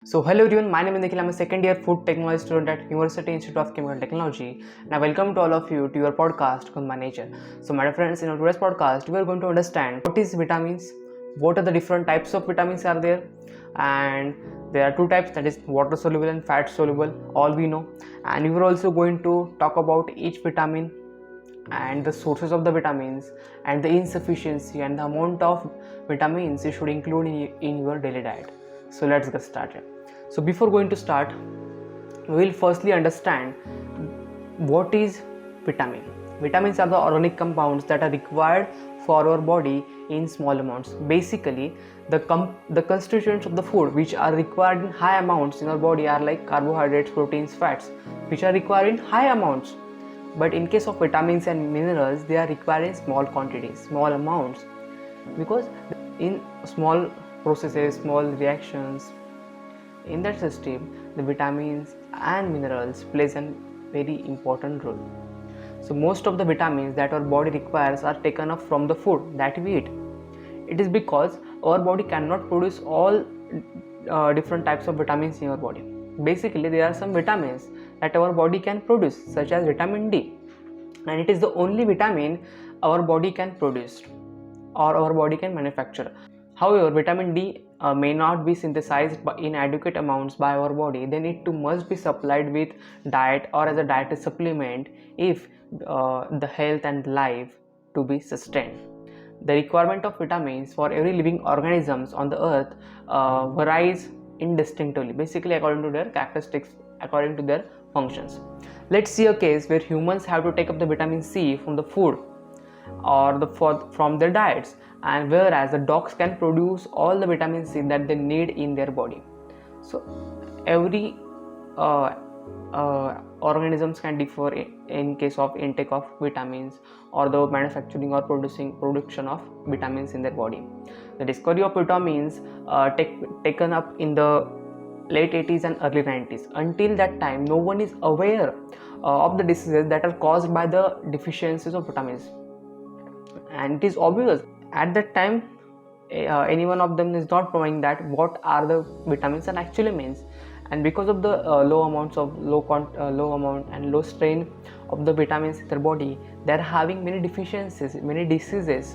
So hello everyone, my name is Nikhil. I'm a second year food technology student at University Institute of Chemical Technology, and I welcome to all of you to your podcast on my nature. So my friends, in our today's podcast, we are going to understand what is vitamins, what are the different types of vitamins are there, and there are two types, that is water soluble and fat soluble, all we know. And we are also going to talk about each vitamin and the sources of the vitamins and the insufficiency and the amount of vitamins you should include in your daily diet. So let's get started. So before going to start, we will firstly understand what is vitamin. Vitamins are the organic compounds that are required for our body in small amounts. Basically, the constituents of the food which are required in high amounts in our body are like carbohydrates, proteins, fats, which are required in high amounts. But in case of vitamins and minerals, they are required in small quantities, small amounts, because in small processes, small reactions, in that system, the vitamins and minerals plays a very important role. So most of the vitamins that our body requires are taken up from the food that we eat. It is because our body cannot produce all different types of vitamins in our body. Basically, there are some vitamins that our body can produce, such as vitamin D, and it is the only vitamin our body can produce or our body can manufacture. However, vitamin D may not be synthesized in adequate amounts by our body. Then it too must be supplied with diet or as a dietary supplement if the health and life to be sustained. The requirement of vitamins for every living organisms on the earth varies indistinctly, basically according to their characteristics, according to their functions. Let's see a case where humans have to take up the vitamin C from the food or from their diets, and whereas the dogs can produce all the vitamin C that they need in their body. So every uh, organisms can differ in case of intake of vitamins or the manufacturing or production of vitamins in their body. The discovery of vitamins taken up in the late 80s and early 90s. Until that time, no one is aware of the diseases that are caused by the deficiencies of vitamins, and it is obvious at that time any one of them is not knowing that what are the vitamins and actually means. And because of the low amount and low strain of the vitamins in their body, they are having many deficiencies, many diseases.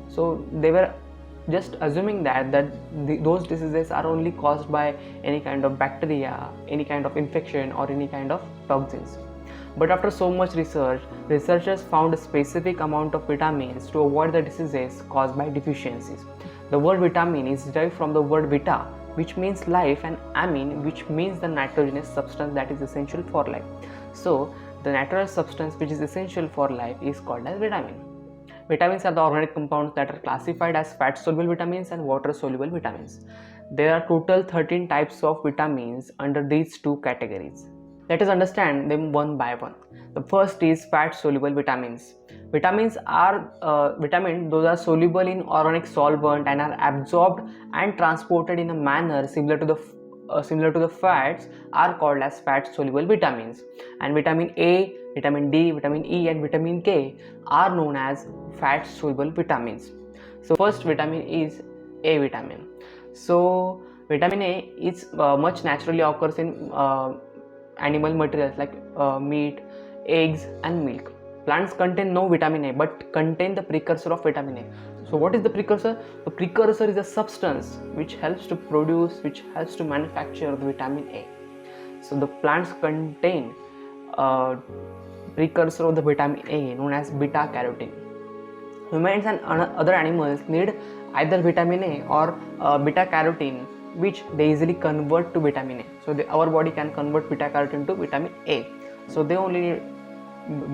So they were just assuming that those diseases are only caused by any kind of bacteria, any kind of infection, or any kind of toxins. But after so much research, researchers found a specific amount of vitamins to avoid the diseases caused by deficiencies. The word vitamin is derived from the word vita, which means life, and amine, which means the nitrogenous substance that is essential for life. So, the natural substance which is essential for life is called as vitamin. Vitamins are the organic compounds that are classified as fat-soluble vitamins and water-soluble vitamins. There are total 13 types of vitamins under these two categories. Let us understand them one by one. The first is fat-soluble vitamins. Vitamins are those are soluble in organic solvent and are absorbed and transported in a manner similar to the fats are called as fat-soluble vitamins. And vitamin A, vitamin D, vitamin E, and vitamin K are known as fat-soluble vitamins. So first vitamin is A vitamin. So vitamin A is much naturally occurs in animal materials like meat, eggs, and milk. Plants contain no vitamin A but contain the precursor of vitamin A. So what is the precursor? The precursor is a substance which helps to manufacture the vitamin A. So the plants contain precursor of the vitamin A known as beta carotene. Humans and other animals need either vitamin A or beta carotene, which they easily convert to vitamin A. So our body can convert beta carotene to vitamin A. So they only need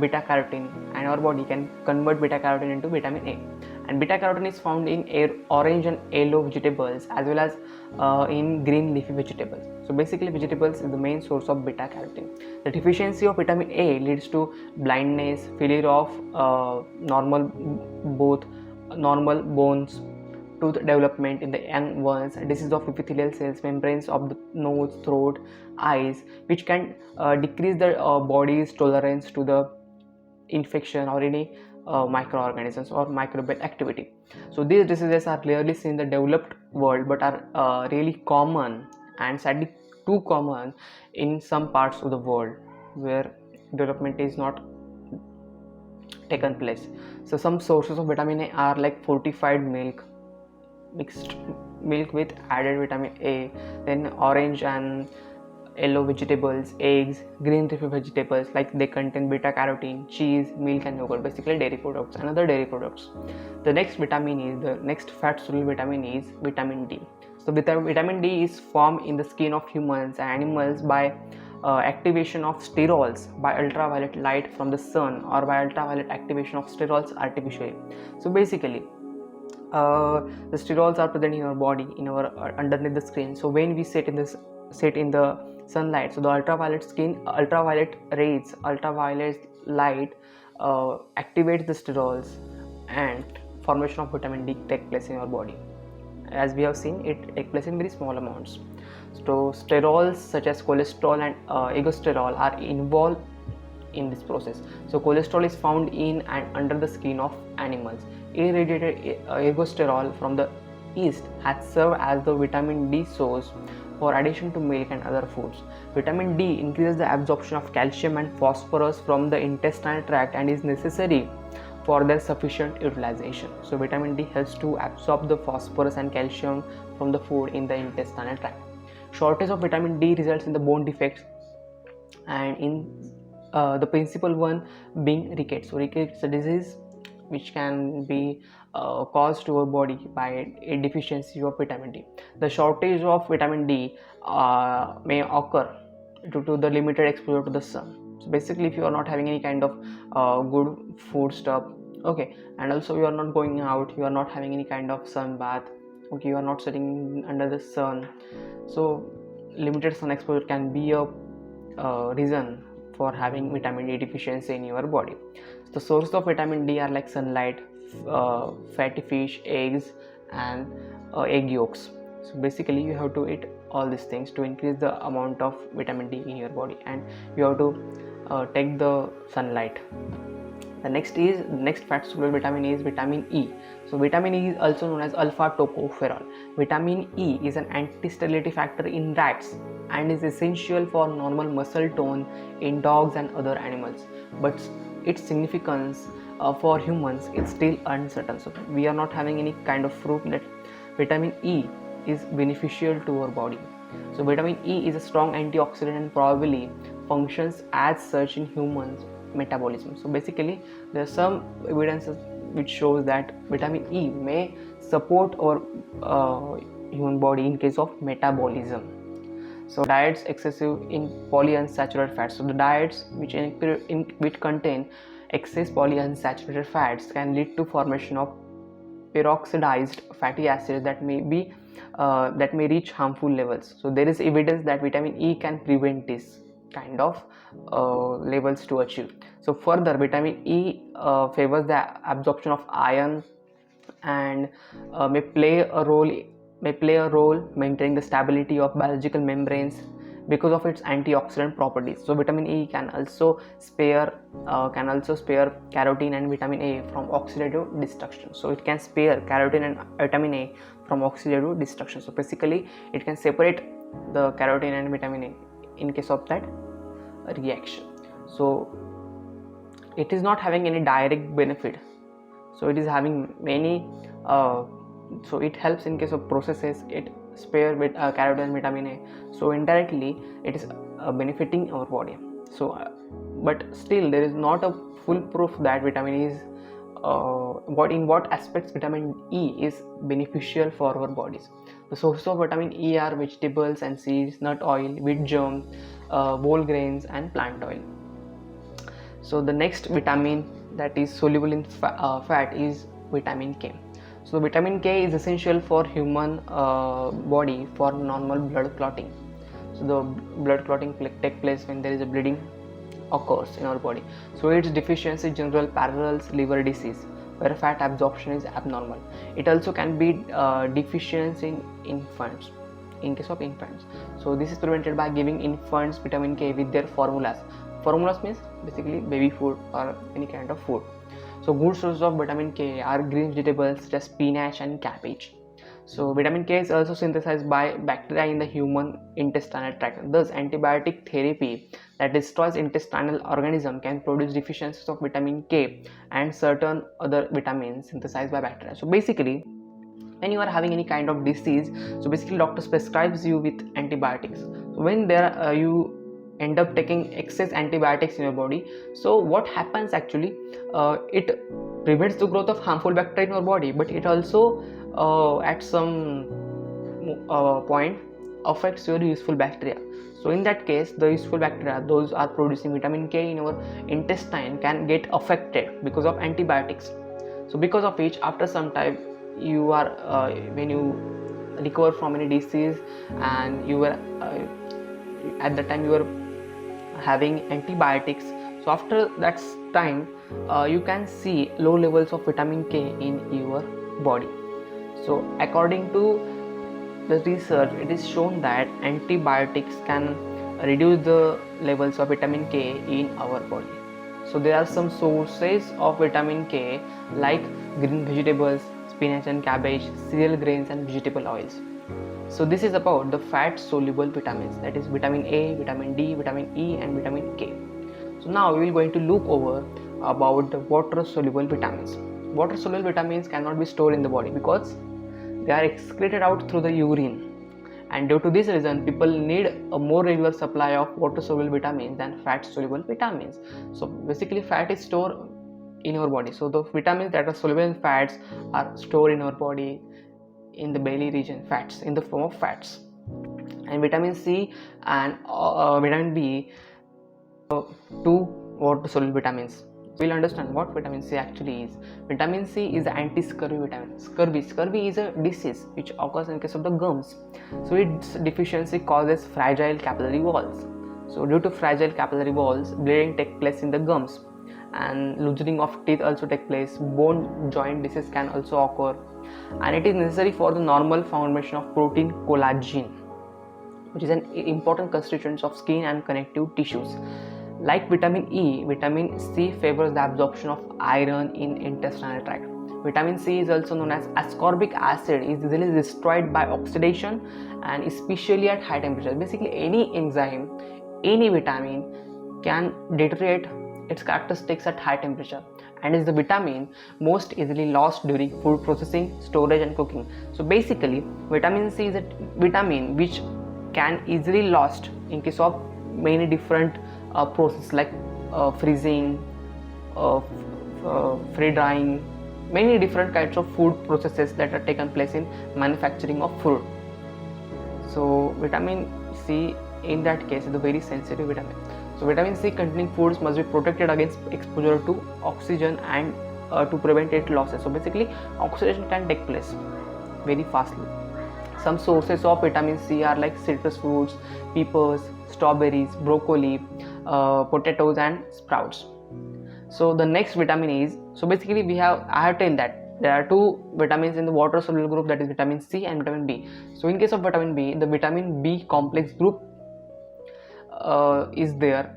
beta carotene, and our body can convert beta carotene into vitamin A. And beta carotene is found in orange and yellow vegetables as well as in green leafy vegetables. So basically vegetables is the main source of beta carotene. The deficiency of vitamin A leads to blindness, failure of normal bones, tooth development in the young ones, disease of epithelial cells, membranes of the nose, throat, eyes, which can decrease the body's tolerance to the infection or any microorganisms or microbial activity. So these diseases are clearly seen in the developed world but are really common and sadly too common in some parts of the world where development is not taken place. So some sources of vitamin A are like fortified milk, mixed milk with added vitamin A, then orange and yellow vegetables, eggs, green leafy vegetables, like they contain beta carotene, cheese, milk and yogurt, basically dairy products and other dairy products. The next fat soluble vitamin is vitamin D. So vitamin D is formed in the skin of humans and animals by activation of sterols by ultraviolet light from the sun, or by ultraviolet activation of sterols artificially. So basically the sterols are present in our body, in our underneath the skin. So when we sit in the sunlight, so the ultraviolet light activates the sterols, and formation of vitamin D take place in our body. As we have seen, it takes place in very small amounts. So sterols such as cholesterol and ergosterol are involved in this process. So cholesterol is found in and under the skin of animals. Irradiated ergosterol from the east has served as the vitamin D source for addition to milk and other foods. Vitamin D increases the absorption of calcium and phosphorus from the intestinal tract and is necessary for their sufficient utilization. So vitamin D helps to absorb the phosphorus and calcium from the food in the intestinal tract. Shortage of vitamin D results in the bone defects, and in the principal one being rickets. So rickets is a disease which can be caused to our body by a deficiency of vitamin D. The shortage of vitamin D may occur due to the limited exposure to the sun. So basically, if you are not having any kind of good food stuff, okay, and also you are not going out, you are not having any kind of sun bath, okay, you are not sitting under the sun, so limited sun exposure can be a reason for having vitamin D deficiency in your body. So the sources of vitamin D are like sunlight, fatty fish, eggs and egg yolks. So basically you have to eat all these things to increase the amount of vitamin D in your body, and you have to take the sunlight. The next fat soluble vitamin is vitamin E. So vitamin E is also known as alpha tocopherol. Vitamin E is an anti-sterility factor in rats and is essential for normal muscle tone in dogs and other animals, but its significance for humans is still uncertain. So we are not having any kind of proof that vitamin E is beneficial to our body. So vitamin E is a strong antioxidant and probably functions as such in humans metabolism. So basically there are some evidences which shows that vitamin E may support our human body in case of metabolism. So diets excessive in polyunsaturated fats. So the diets which contain excess polyunsaturated fats can lead to formation of peroxidized fatty acids that may reach harmful levels. So there is evidence that vitamin E can prevent this kind of levels to achieve. So further, vitamin E favors the absorption of iron and may play a role maintaining the stability of biological membranes because of its antioxidant properties. So vitamin E can also spare carotene and vitamin A from oxidative destruction. So it can spare carotene and vitamin A from oxidative destruction. So basically it can separate the carotene and vitamin A in case of that reaction. So it is not having any direct benefit, so it is having many so it helps in case of processes, it spare with carotene and vitamin A, so indirectly it is benefiting our body. So but still there is not a full proof that vitamin E is what aspects vitamin E is beneficial for our bodies. The sources of vitamin E are vegetables and seeds, nut oil, wheat germ, whole grains and plant oil. So the next vitamin that is soluble in fat is vitamin K. So vitamin K is essential for human body for normal blood clotting. So the blood clotting take place when there is a bleeding occurs in our body. So its deficiency generally parallels liver disease where fat absorption is abnormal. It also can be deficiency in infants, in case of infants. So this is prevented by giving infants vitamin K with their formulas. Formulas means basically baby food or any kind of food. So good sources of vitamin K are green vegetables such as spinach and cabbage. So vitamin K is also synthesized by bacteria in the human intestinal tract. Thus, antibiotic therapy that destroys intestinal organism can produce deficiencies of vitamin K and certain other vitamins synthesized by bacteria. So basically, when you are having any kind of disease, so basically doctor prescribes you with antibiotics. So when there you end up taking excess antibiotics in your body, so what happens actually, it prevents the growth of harmful bacteria in your body, but it also at some point affects your useful bacteria. So in that case, the useful bacteria, those are producing vitamin K in your intestine, can get affected because of antibiotics. So because of which, after some time, you are when you recover from any disease, and you were at the time you were having antibiotics, so after that time you can see low levels of vitamin K in your body. So according to the research, it is shown that antibiotics can reduce the levels of vitamin K in our body. So there are some sources of vitamin K like green vegetables, spinach and cabbage, cereal grains and vegetable oils. So this is about the fat soluble vitamins, that is vitamin A, vitamin D, vitamin E and vitamin K. So now we will going to look over about the water soluble vitamins. Water soluble vitamins cannot be stored in the body because they are excreted out through the urine, and due to this reason people need a more regular supply of water soluble vitamins than fat soluble vitamins. So basically fat is stored in your body, so the vitamins that are soluble in fats are stored in our body in the belly region, fats in the form of fats. And vitamin C and vitamin B, two water soluble vitamins. We'll understand what vitamin C actually is. Vitamin C is an anti-scurvy vitamin. Scurvy is a disease which occurs in case of the gums. So its deficiency causes fragile capillary walls. So due to fragile capillary walls, bleeding takes place in the gums, and loosening of teeth also take place. Bone joint disease can also occur, and it is necessary for the normal formation of protein collagen, which is an important constituent of skin and connective tissues. Like vitamin E, vitamin C favors the absorption of iron in intestinal tract. Vitamin C is also known as ascorbic acid, is easily destroyed by oxidation and especially at high temperature. Basically any enzyme, any vitamin can deteriorate its characteristics at high temperature, and is the vitamin most easily lost during food processing, storage and cooking. So basically vitamin C is a vitamin which can easily lost in case of many different processes like freezing, free drying, many different kinds of food processes that are taken place in manufacturing of food. So vitamin C in that case is a very sensitive vitamin. So vitamin C containing foods must be protected against exposure to oxygen and to prevent its losses. So basically oxidation can take place very fastly. Some sources of vitamin C are like citrus fruits, peppers, strawberries, broccoli, potatoes and sprouts. So the next vitamin is, so basically I have told that there are two vitamins in the water soluble group, that is vitamin C and vitamin B. So in case of vitamin B, the vitamin B complex group is there,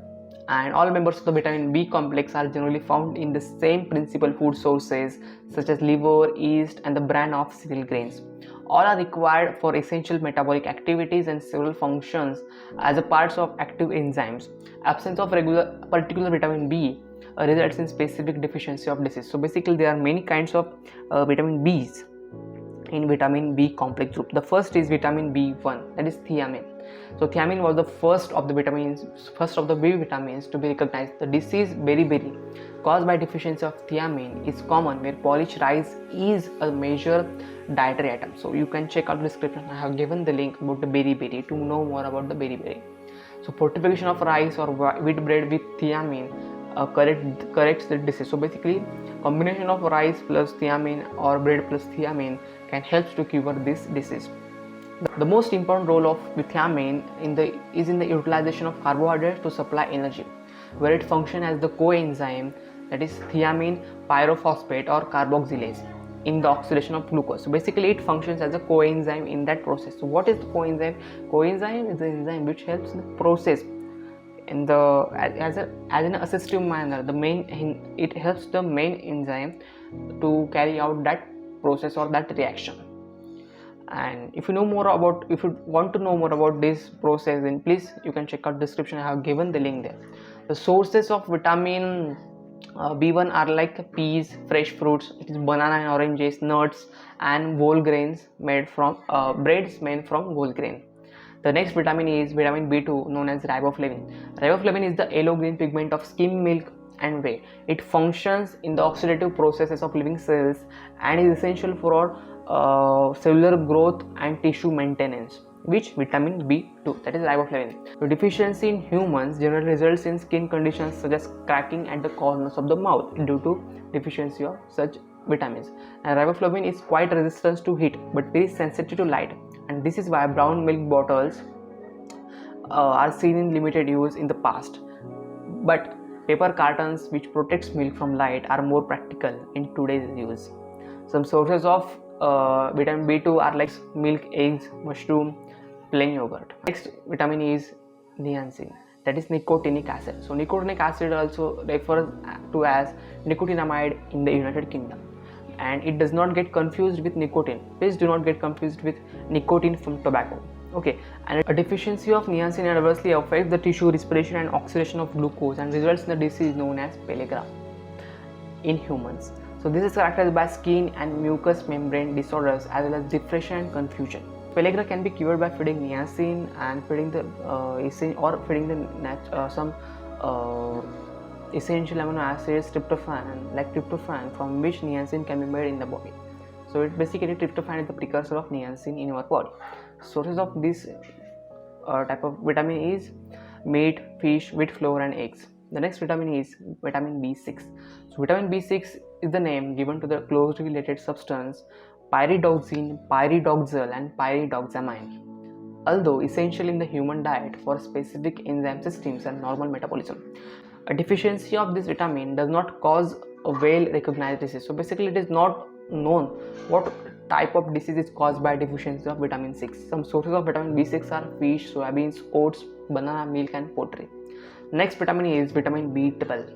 and all members of the vitamin B complex are generally found in the same principal food sources such as liver, yeast and the bran of cereal grains. All are required for essential metabolic activities and several functions as a parts of active enzymes. Absence of particular vitamin B results in specific deficiency of disease. So basically there are many kinds of vitamin B's in vitamin B complex group. The first is vitamin B1, that is thiamine. So thiamine was the first of the B vitamins to be recognized. The disease beriberi caused by deficiency of thiamine is common, where polished rice is a major dietary item. So you can check out the description. I have given the link about the beriberi to know more about the beriberi. So fortification of rice or wheat bread with thiamine corrects the disease. So basically combination of rice plus thiamine or bread plus thiamine can help to cure this disease. The most important role of thiamine is in the utilization of carbohydrates to supply energy, where it functions as the coenzyme, that is thiamine pyrophosphate or carboxylase, in the oxidation of glucose. So basically it functions as a coenzyme in that process. So what is the coenzyme? Coenzyme is the enzyme which helps the process in the as an assistive manner. It helps the main enzyme to carry out that process or that reaction. And if you want to know more about this process, then please you can check out description. I have given the link there. The sources of vitamin B1 are like peas, fresh fruits, it is banana and oranges, nuts, and whole grains made from breads made from whole grain. The next vitamin is vitamin B2, known as riboflavin. Riboflavin is the yellow-green pigment of skim milk and whey. It functions in the oxidative processes of living cells and is essential for cellular growth and tissue maintenance. Which vitamin B2, that is riboflavin. The deficiency in humans generally results in skin conditions such as cracking at the corners of the mouth due to deficiency of such vitamins. And riboflavin is quite resistant to heat but very sensitive to light, and this is why brown milk bottles are seen in limited use in the past. But paper cartons which protects milk from light are more practical in today's use. Some sources of vitamin B2 are like milk, eggs, mushroom, plain yogurt. Next vitamin is niacin, that is nicotinic acid. So nicotinic acid also refers to as nicotinamide in the United Kingdom, and it does not get confused with nicotine. Please do not get confused with nicotine from tobacco. Okay, and a deficiency of niacin adversely affects the tissue respiration and oxidation of glucose and results in a disease known as pellagra in humans. So this is characterized by skin and mucous membrane disorders as well as depression and confusion. Pellagra can be cured by feeding niacin and feeding the some essential amino acids, tryptophan, from which niacin can be made in the body. So it basically, tryptophan is the precursor of niacin in our body. Sources of this type of vitamin is meat, fish, wheat flour, and eggs. The next vitamin is vitamin B6. So vitamin B6 is the name given to the closely related substance pyridoxine, pyridoxal, and pyridoxamine. Although essential in the human diet for specific enzyme systems and normal metabolism, a deficiency of this vitamin does not cause a well-recognized disease. So basically, it is not known what type of disease is caused by deficiency of vitamin 6. Some sources of vitamin B6 are fish, soybeans, oats, banana, milk, and poultry. Next vitamin is vitamin B12.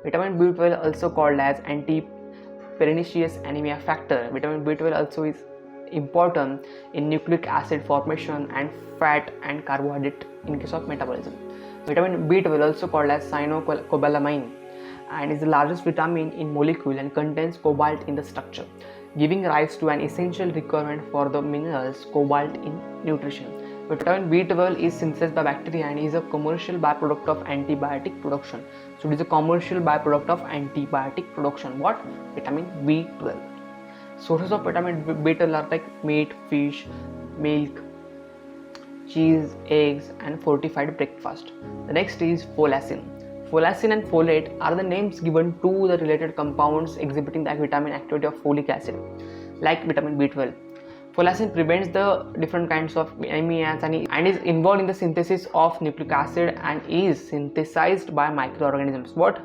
Vitamin B12, also called as anti-pernicious anemia factor. Vitamin B12 also is important in nucleic acid formation and fat and carbohydrate in case of metabolism. Vitamin B12, also called as cyanocobalamin, and is the largest vitamin in molecule and contains cobalt in the structure, giving rise to an essential requirement for the minerals cobalt in nutrition. Vitamin B12 is synthesized by bacteria and is a commercial byproduct of antibiotic production. So it is a commercial byproduct of antibiotic production. What? Vitamin B12. Sources of vitamin B12 are like meat, fish, milk, cheese, eggs, and fortified breakfast. The next is folacin. Folacin and folate are the names given to the related compounds exhibiting the vitamin activity of folic acid, like vitamin B12. Folacin prevents the different kinds of anemias and is involved in the synthesis of nucleic acid and is synthesized by microorganisms. What?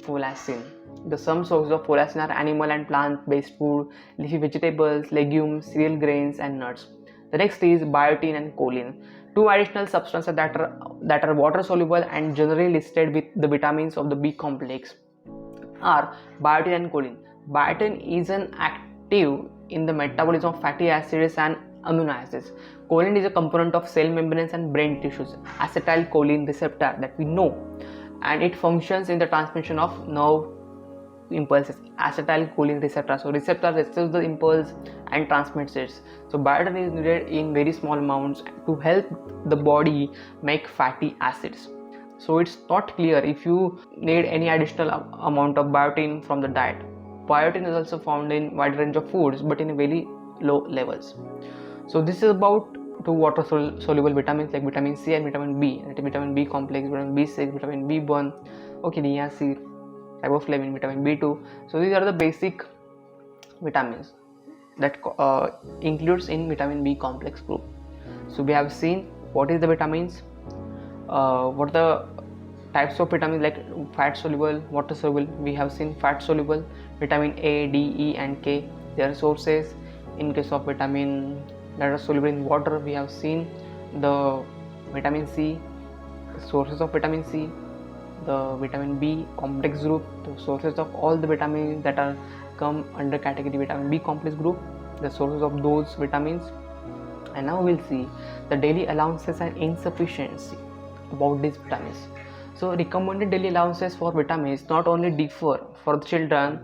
Folacin. The some sources of folacin are animal and plant-based food, leafy vegetables, legumes, cereal grains, and nuts. The next is biotin and choline, two additional substances that are water soluble and generally listed with the vitamins of the B complex are biotin and choline. Biotin is an active in the metabolism of fatty acids and amino acids. Choline is a component of cell membranes and brain tissues, acetylcholine receptor that we know, and it functions in the transmission of nerve impulses, acetylcholine receptor. So receptor receives the impulse and transmits it. So biotin is needed in very small amounts to help the body make fatty acids. So it's not clear if you need any additional amount of biotin from the diet. Biotin is also found in wide range of foods but in very low levels. So this is about two water soluble vitamins like vitamin C and vitamin B, vitamin B complex, vitamin B6, vitamin B1, okay, niacin, riboflavin, vitamin B2. So these are the basic vitamins that includes in vitamin B complex group. So we have seen what is the vitamins, what the types of vitamins like fat soluble, water soluble. We have seen fat soluble, vitamin A, D, E, and K, their sources. In case of vitamin that are soluble in water, we have seen the vitamin C, the sources of vitamin C, the vitamin B complex group, the sources of all the vitamins that are come under category vitamin B complex group, the sources of those vitamins, And now we'll see the daily allowances and insufficiency about these vitamins. So recommended daily allowances for vitamins not only differ for the children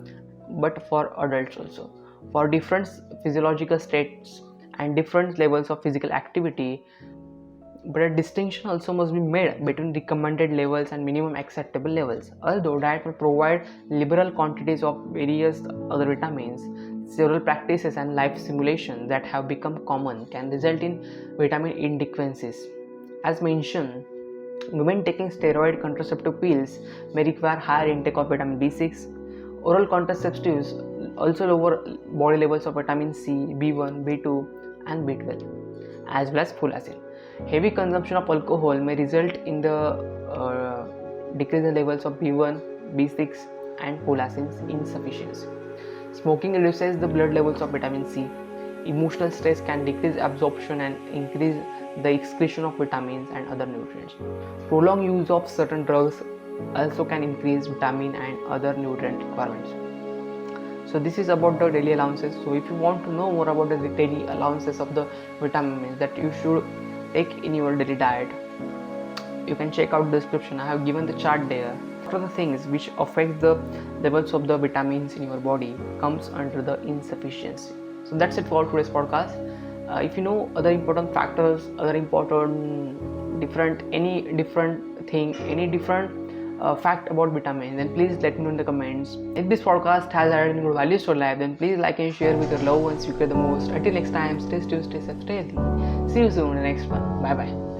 but for adults also. For different physiological states and different levels of physical activity, but a distinction also must be made between recommended levels and minimum acceptable levels. Although diet may provide liberal quantities of various other vitamins, several practices and life simulations that have become common can result in vitamin inadequacies. As mentioned, women taking steroid contraceptive pills may require higher intake of vitamin B6. Oral contraceptives also lower body levels of vitamin C, B1, B2, and B12, as well as folacin. Heavy consumption of alcohol may result in the decrease in levels of B1, B6, and folacin insufficiency. Smoking reduces the blood levels of vitamin C. Emotional stress can decrease absorption and increase the excretion of vitamins and other nutrients. Prolonged use of certain drugs also can increase vitamin and other nutrient requirements. So this is about the daily allowances. So if you want to know more about the daily allowances of the vitamins that you should take in your daily diet, you can check out the description. I have given the chart there. What are the things which affect the levels of the vitamins in your body comes under the insufficiency. So that's it for today's podcast. If you know other important factors, other important different fact about vitamin, then please let me know in the comments. If this podcast has added any good values to your life, then please like and share with your loved ones you care the most. Until next time, stay tuned, stay safe, stay healthy. See you soon in the next one. Bye bye.